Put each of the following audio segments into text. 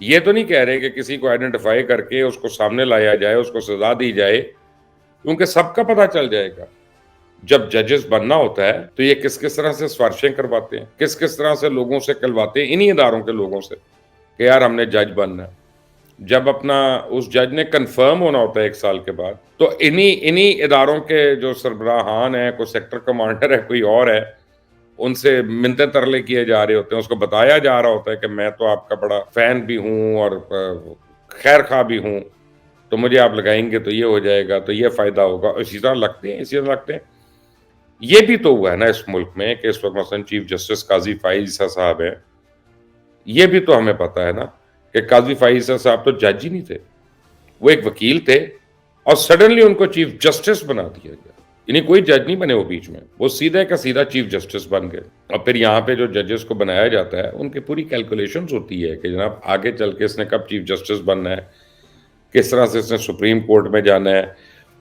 یہ تو نہیں کہہ رہے کہ کسی کو آئیڈینٹیفائی کر کے اس کو سامنے لایا جائے، اس کو سزا دی جائے، کیونکہ سب کا پتہ چل جائے گا۔ جب ججز بننا ہوتا ہے تو یہ کس کس طرح سے سفارشیں کرواتے ہیں، کس کس طرح سے لوگوں سے کلواتے ہیں، انہی اداروں کے لوگوں سے کہ یار ہم نے جج بننا ہے۔ جب اپنا اس جج نے کنفرم ہونا ہوتا ہے 1 سال کے بعد، تو انہی اداروں کے جو سربراہان ہیں، کوئی سیکٹر کمانڈر ہے، کوئی اور ہے، ان سے منتیں ترلے کیے جا رہے ہوتے ہیں، اس کو بتایا جا رہا ہوتا ہے کہ میں تو آپ کا بڑا فین بھی ہوں اور خیر خواہ بھی ہوں، تو مجھے آپ لگائیں گے تو یہ ہو جائے گا، تو یہ فائدہ ہوگا، اسی طرح لگتے ہیں۔ یہ بھی تو ہوا ہے نا اس ملک میں کہ اس وقت مثلا چیف جسٹس قاضی فائز عیسیٰ صاحب ہیں، یہ بھی تو ہمیں پتہ ہے نا کہ قاضی فائز عیسیٰ صاحب تو جج ہی نہیں تھے، وہ ایک وکیل تھے، اور سڈنلی ان کو چیف جسٹس بنا دیا گیا، یعنی کوئی جج نہیں بنے وہ بیچ میں، وہ سیدھے کا سیدھا چیف جسٹس بن گئے۔ اور پھر یہاں پہ جو ججز کو بنایا جاتا ہے ان کی پوری کیلکولیشنز ہوتی ہے کہ جناب آگے چل کے اس نے کب چیف جسٹس بننا ہے، کس طرح سے اس نے سپریم کورٹ میں جانا ہے۔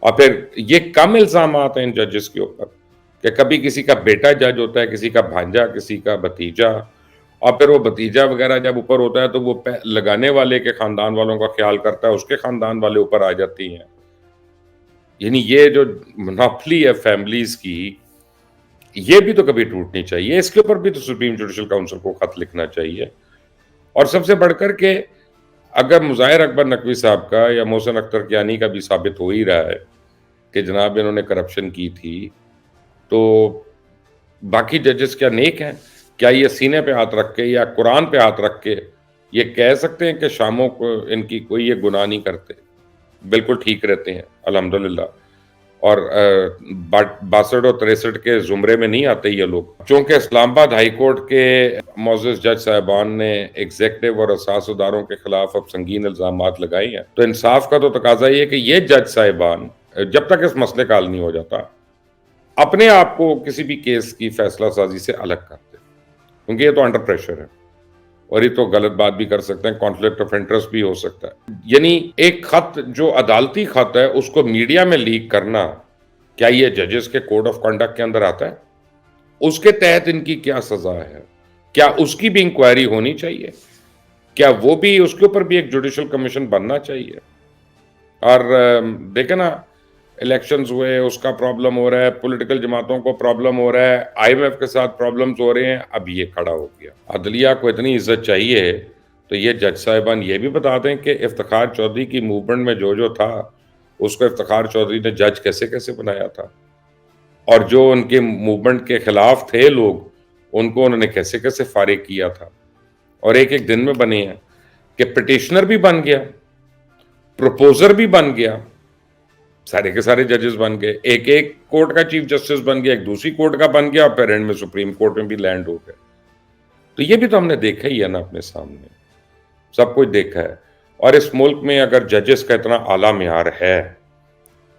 اور پھر یہ کم الزامات ہیں ان ججز کے اوپر کہ کبھی کسی کا بیٹا جج ہوتا ہے، کسی کا بھانجا، کسی کا بھتیجا، اور پھر وہ بھتیجا وغیرہ جب اوپر ہوتا ہے تو وہ لگانے والے کے خاندان والوں کا خیال کرتا ہے، اس کے خاندان والے اوپر آ جاتی ہیں۔ یعنی یہ جو مناپلی ہے فیملیز کی، یہ بھی تو کبھی ٹوٹنی چاہیے، اس کے اوپر بھی تو سپریم جوڈیشل کونسل کو خط لکھنا چاہیے۔ اور سب سے بڑھ کر کے اگر مظاہر اکبر نقوی صاحب کا یا محسن اختر کیانی کا بھی ثابت ہو ہی رہا ہے کہ جناب انہوں نے کرپشن کی تھی، تو باقی ججز کیا نیک ہیں؟ کیا یہ سینے پہ ہاتھ رکھ کے یا قرآن پہ ہاتھ رکھ کے یہ کہہ سکتے ہیں کہ شاموں کو ان کی کوئی یہ گناہ نہیں کرتے، بالکل ٹھیک رہتے ہیں الحمدللہ، اور 62 اور 63 کے زمرے میں نہیں آتے یہ لوگ؟ چونکہ اسلام آباد ہائی کورٹ کے معزز جج صاحبان نے ایگزیکٹو اور اساس اداروں کے خلاف اب سنگین الزامات لگائے ہیں، تو انصاف کا تو تقاضا یہ ہے کہ یہ جج صاحبان جب تک اس مسئلے کا حل نہیں ہو جاتا اپنے آپ کو کسی بھی کیس کی فیصلہ سازی سے الگ کرتے، کیونکہ یہ تو انڈر پریشر ہے، اور یہ تو غلط بات بھی کر سکتے ہیں، کانفلکٹ آف انٹرسٹ بھی ہو سکتا ہے۔ یعنی ایک خط جو عدالتی خط ہے اس کو میڈیا میں لیک کرنا، کیا یہ ججز کے کوڈ آف کنڈکٹ کے اندر آتا ہے؟ اس کے تحت ان کی کیا سزا ہے؟ کیا اس کی بھی انکوائری ہونی چاہیے؟ کیا وہ بھی اس کے اوپر بھی ایک جوڈیشل کمیشن بننا چاہیے؟ اور دیکھیں نا، الیکشنز ہوئے، اس کا پرابلم ہو رہا ہے، پولیٹیکل جماعتوں کو پرابلم ہو رہا ہے، آئی ایم ایف کے ساتھ پرابلمز ہو رہے ہیں، اب یہ کھڑا ہو گیا۔ عدلیہ کو اتنی عزت چاہیے تو یہ جج صاحبان یہ بھی بتا دیں کہ افتخار چودھری کی موومنٹ میں جو تھا اس کو افتخار چودھری نے جج کیسے کیسے بنایا تھا، اور جو ان کے موومنٹ کے خلاف تھے لوگ ان کو انہوں نے کیسے کیسے فارغ کیا تھا، اور ایک ایک دن میں بنے ہیں کہ پٹیشنر بھی بن گیا، پروپوزر بھی بن گیا، سارے کے سارے ججز بن گئے، ایک ایک کورٹ کا چیف جسٹس بن گیا، ایک دوسری کورٹ کا بن گیا، اور پھر اینڈ میں سپریم کورٹ میں بھی لینڈ ہو گئے۔ تو یہ بھی تو ہم نے دیکھا ہی ہے نا اپنے سامنے، سب کچھ دیکھا ہے۔ اور اس ملک میں اگر ججز کا اتنا اعلیٰ معیار ہے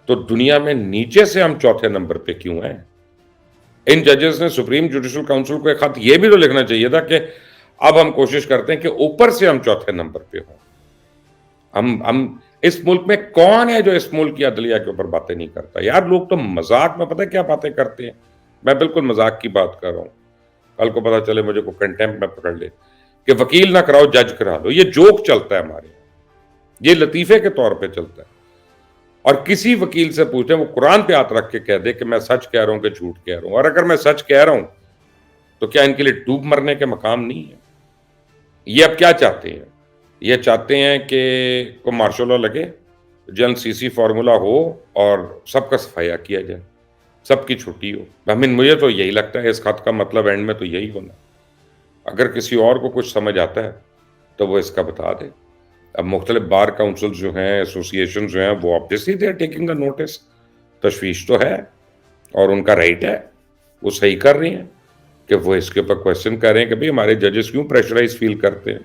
تو دنیا میں نیچے سے ہم چوتھے نمبر پہ کیوں ہیں؟ ان ججز نے سپریم جوڈیشل کونسل کو ایک خط یہ بھی تو لکھنا چاہیے تھا کہ اب ہم کوشش کرتے ہیں کہ اوپر سے ہم چوتھے نمبر پہ ہوں۔ ہم اس ملک میں کون ہے جو اس ملک کی عدلیہ کے اوپر باتیں نہیں کرتا؟ یار لوگ تو مذاق میں پتہ کیا باتیں کرتے ہیں، میں بالکل مذاق کی بات کر رہا ہوں، کل کو پتہ چلے مجھے کوئی کنٹیمپٹ میں پکڑ لے کہ وکیل نہ کراؤ جج کرا لو، یہ جوک چلتا ہے ہمارے یہاں، یہ لطیفے کے طور پہ چلتا ہے۔ اور کسی وکیل سے پوچھیں وہ قرآن پہ ہاتھ رکھ کے کہہ دے کہ میں سچ کہہ رہا ہوں کہ جھوٹ کہہ رہا ہوں، اور اگر میں سچ کہہ رہا ہوں تو کیا ان کے لیے ڈوب مرنے کے مقام نہیں ہے؟ یہ اب کیا چاہتے ہیں؟ یہ چاہتے ہیں کہ کوئی مارشل لا لگے، جن سی سی فارمولا ہو اور سب کا صفایا کیا جائے، سب کی چھٹی ہو۔ مجھے تو یہی لگتا ہے اس خط کا مطلب اینڈ میں تو یہی ہونا۔ اگر کسی اور کو کچھ سمجھ آتا ہے تو وہ اس کا بتا دے۔ اب مختلف بار کاؤنسل جو ہیں، ایسوسیشن جو ہیں، وہ obviously they are taking a notice, تشویش تو ہے اور ان کا رائٹ ہے، وہ صحیح کر رہی ہیں کہ وہ اس کے اوپر کویسچن کر رہے ہیں کہ بھئی ہمارے ججز کیوں پریشرائز فیل کرتے ہیں۔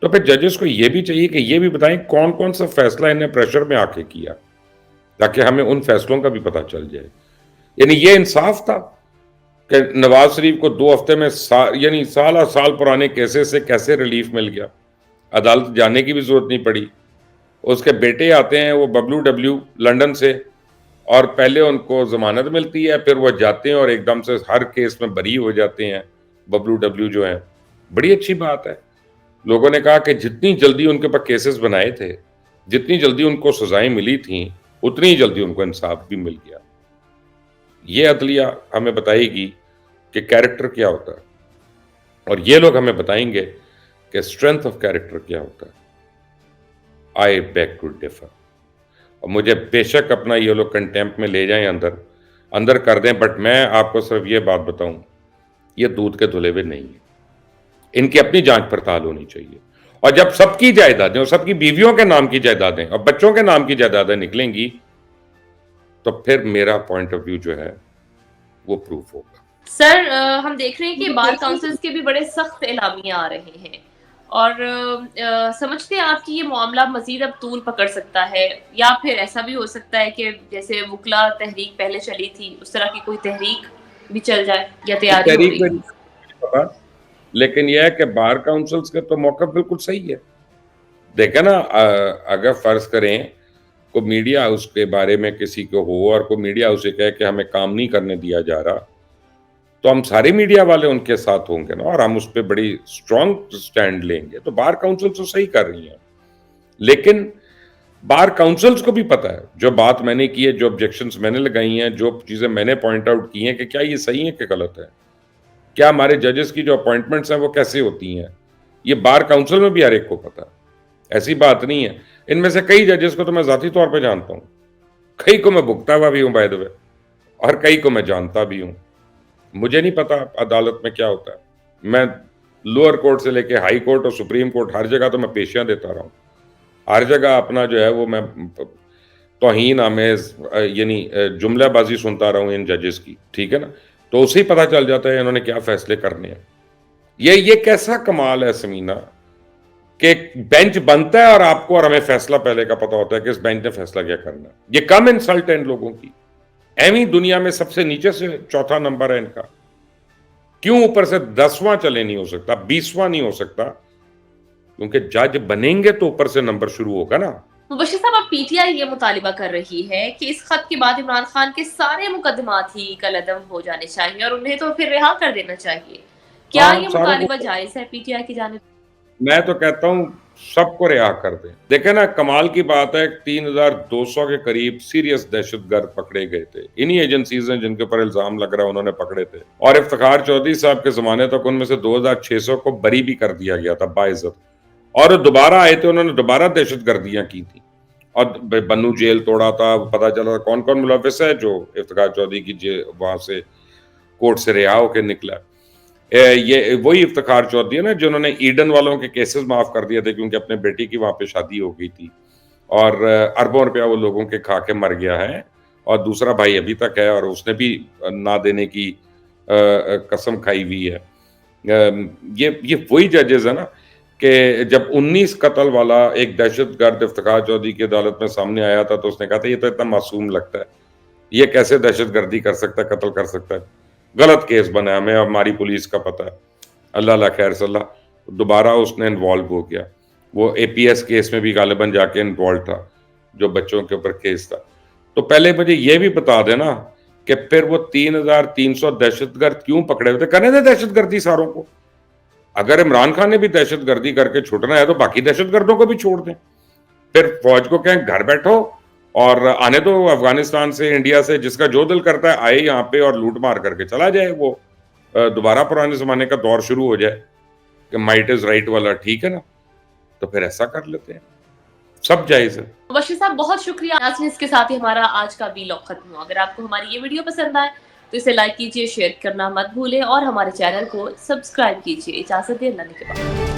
تو پھر ججز کو یہ بھی چاہیے کہ یہ بھی بتائیں کون کون سا فیصلہ انہیں پریشر میں آ کے کیا، تاکہ ہمیں ان فیصلوں کا بھی پتہ چل جائے۔ یعنی یہ انصاف تھا کہ نواز شریف کو 2 ہفتے میں یعنی سالہ سال پرانے کیسز سے کیسے ریلیف مل گیا، عدالت جانے کی بھی ضرورت نہیں پڑی۔ اس کے بیٹے آتے ہیں وہ WW لنڈن سے، اور پہلے ان کو ضمانت ملتی ہے، پھر وہ جاتے ہیں اور ایک دم سے ہر کیس میں بری ہو جاتے ہیں WW جو ہیں۔ بڑی اچھی بات ہے، لوگوں نے کہا کہ جتنی جلدی ان کے اوپر کیسز بنائے تھے، جتنی جلدی ان کو سزائیں ملی تھیں، اتنی ہی جلدی ان کو انصاف بھی مل گیا۔ یہ عدلیہ ہمیں بتائے گی کہ کیریکٹر کیا ہوتا ہے، اور یہ لوگ ہمیں بتائیں گے کہ اسٹرینتھ آف کیریکٹر کیا ہوتا ہے۔ آئی بیگ ٹو ڈیفر، اور مجھے بے شک اپنا یہ لوگ کنٹیمپ میں لے جائیں، اندر کر دیں، بٹ میں آپ کو صرف یہ بات بتاؤں، یہ دودھ کے دھلے ہوئے نہیں ہیں، ان کی اپنی جانچ پڑتال ہونی چاہیے۔ اور جب سب کی جائیدادیں اور سب کی بیویوں کے نام کی جائیدادیں اور بچوں کے نام کی جائیدادیں نکلیں گی، تو پھر میرا پوائنٹ آف ویو جو ہے وہ پروف ہوگا۔ سر ہم دیکھ رہے ہیں کہ بار کاؤنسلز کے بھی بڑے سخت اعلامیہ آ رہے ہیں، اور سمجھتے ہیں آپ کہ یہ معاملہ مزید اب طول پکڑ سکتا ہے، یا پھر ایسا بھی ہو سکتا ہے کہ جیسے وکلا تحریک پہلے چلی تھی اس طرح کی کوئی تحریک بھی چل جائے یا تیاری ہو تحریک رہی میں ہے؟ نہیں پتا، لیکن یہ ہے کہ بار کاؤنسلز کا تو موقف بالکل صحیح ہے۔ دیکھیں نا، اگر فرض کریں کو میڈیا ہاؤس کے بارے میں کسی کو ہو اور کو میڈیا ہاؤس سے کہے کہ ہمیں کام نہیں کرنے دیا جا رہا، تو ہم سارے میڈیا والے ان کے ساتھ ہوں گے نا، اور ہم اس پہ بڑی سٹرونگ سٹینڈ لیں گے۔ تو بار کاؤنسل تو صحیح کر رہی ہیں، لیکن بار کاؤنسلز کو بھی پتا ہے جو بات میں نے کی ہے، جو آبجیکشنز میں نے لگائی ہیں، جو چیزیں میں نے پوائنٹ آؤٹ کی ہیں کہ کیا یہ صحیح ہے کہ غلط ہے، کیا ہمارے ججز کی جو اپوائنٹمنٹس ہیں وہ کیسے ہوتی ہیں، یہ بار کاؤنسل میں بھی ہر ایک کو پتا ہے، ایسی بات نہیں ہے۔ ان میں سے کئی ججز کو تو میں ذاتی طور پہ جانتا ہوں، کئی کو میں بھگتا ہوا بھی ہوں بائی دی وے، اور کئی کو میں جانتا بھی ہوں۔ مجھے نہیں پتا عدالت میں کیا ہوتا ہے، میں لوئر کورٹ سے لے کے ہائی کورٹ اور سپریم کورٹ ہر جگہ تو میں پیشیاں دیتا رہا ہوں، ہر جگہ اپنا جو ہے وہ میں توہین آمیز یعنی جملہ بازی سنتا رہا ہوں ان ججز کی، ٹھیک ہے نا، تو اسے ہی پتہ چل جاتا ہے انہوں نے کیا فیصلے کرنے ہیں۔ یہ کیسا کمال ہے سمینا کہ بینچ بنتا ہے اور آپ کو اور ہمیں فیصلہ پہلے کا پتا ہوتا ہے کہ اس بینچ نے فیصلہ کیا کرنا ہے۔ یہ کم انسلٹ ہے ان لوگوں کی، ایویں دنیا میں سب سے نیچے سے چوتھا نمبر ہے ان کا، کیوں اوپر سے 10واں چلے نہیں ہو سکتا، 20واں نہیں ہو سکتا، کیونکہ جج بنیں گے تو اوپر سے نمبر شروع ہوگا نا۔ مبشر صاحب، اب پی ٹی آئی یہ مطالبہ کر رہی ہے کہ اس خط کے بعد عمران خان کے سارے مقدمات ہی کالعدم ہو جانے چاہیے اور انہیں تو پھر رہا کر دینا چاہیے۔ کیا ہاں، یہ ساروں مطالبہ کو جائز ہے پی ٹی آئی کی جانب؟ میں تو کہتا ہوں سب کو رہا کر دیں۔ دیکھیں نا، کمال کی بات ہے، 3200 کے قریب سیریس دہشت گرد پکڑے گئے تھے، انہی ایجنسیز ہیں جن کے اوپر الزام لگ رہا ہے انہوں نے پکڑے تھے، اور افتخار چودھری صاحب کے زمانے تک ان میں سے 2600 کو بری بھی کر دیا گیا تھا باعزت، اور دوبارہ آئے تھے، انہوں نے دوبارہ دہشت گردیاں کی تھی، اور بنو جیل توڑا تھا، پتا چلا کون کون ملوث ہے جو افتخار چودھری کی وہاں سے کورٹ سے رہا ہو کے نکلا۔ یہ وہی افتخار چودھری ہے نا جنہوں نے ایڈن والوں کے کیسز معاف کر دیے تھے کیونکہ اپنے بیٹی کی وہاں پہ شادی ہو گئی تھی، اور اربوں روپیہ وہ لوگوں کے کھا کے مر گیا ہے، اور دوسرا بھائی ابھی تک ہے اور اس نے بھی نہ دینے کی قسم کھائی ہوئی ہے۔ یہ وہی ججز ہے نا کہ جب 19 قتل والا ایک دہشت گرد افتخار چودھری کی عدالت میں سامنے آیا تھا تو اس نے کہا تھا یہ تو اتنا معصوم لگتا ہے، یہ کیسے دہشت گردی کر سکتا ہے، قتل کر سکتا ہے، غلط کیس بنا، ہمیں ہماری پولیس کا پتہ ہے، اللہ اللہ خیر صلی اللہ۔ دوبارہ اس نے انوالو ہو گیا، وہ اے پی ایس کیس میں بھی غالباً جا کے انوالو تھا جو بچوں کے اوپر کیس تھا۔ تو پہلے مجھے یہ بھی بتا دینا کہ پھر وہ 3300 دہشت گرد کیوں پکڑے ہوئے تھے؟ کرنے دیں دہشت گردی ساروں کو، اگر عمران خان نے بھی دہشت گردی کر کے چھوٹنا ہے تو باقی دہشت گردوں کو بھی چھوڑ دیں، پھر فوج کو کہیں گھر بیٹھو اور آنے دو افغانستان سے، انڈیا سے، جس کا جو دل کرتا ہے آئے یہاں پہ اور لوٹ مار کر کے چلا جائے، وہ دوبارہ پرانے زمانے کا دور شروع ہو جائے کہ مائٹ از رائٹ والا، ٹھیک ہے نا، تو پھر ایسا کر لیتے ہیں، سب جائز ہے۔ مبشر صاحب بہت شکریہ، ناظرین اس کے ساتھ ہی ہمارا آج کا ویلاگ ختم ہوا۔ اگر آپ کو ہماری یہ ویڈیو پسند آئے تو اسے لائک کیجیے، شیئر کرنا مت بھولیں اور ہمارے چینل کو سبسکرائب کیجیے۔ اجازت دیں، اللہ کے بعد۔